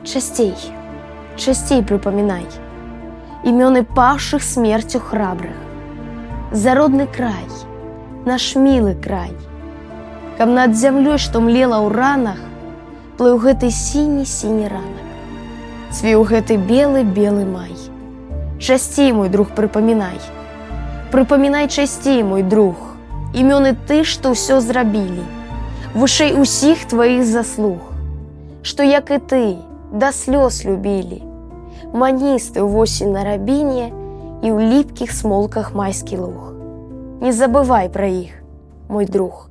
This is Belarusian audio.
частей припоминай имены павших смертью храбрых, за родный край, наш милый край. Каб над зямлёй, што млела ў ранах, плыў гэты сіні-сіні ранак, цвіў гэты белы-белы май. Часцей, мой друг, припоминай часцей, мой друг, імёны ты, што ўсё зрабілі, вышэй усіх тваіх заслуг, што, як і ты, да слёз любілі, маністы ў восень на рабіне і ў ліпкіх смолках майскі луг. Не забывай пра іх, мой друг.